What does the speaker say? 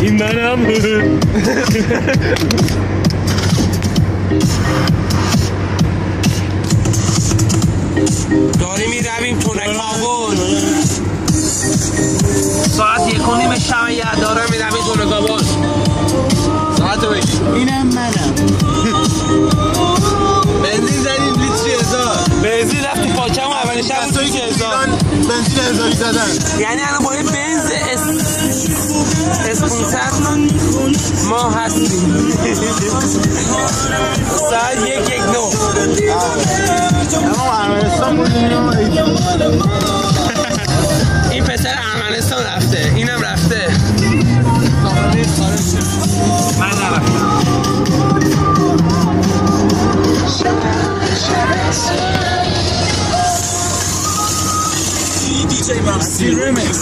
این منم. داریم میرویم تونکابل. ساعت 1:30 شب یه داره میرویم تونکابل. ساعت رو بگی. اینم منم. بنزین زدیم لیتری 1000. بنزین رفت تو پاچمون اولین شب بود 1000. بنزین 1000 زدن. یعنی الان با این بنز اسپونسر ما هستیم. ساعت 1:09. اما ارمنستان بودیم. این پسر ارمنستان رفته، اینم رفته. من نرفتم. DJ Maxi Remix.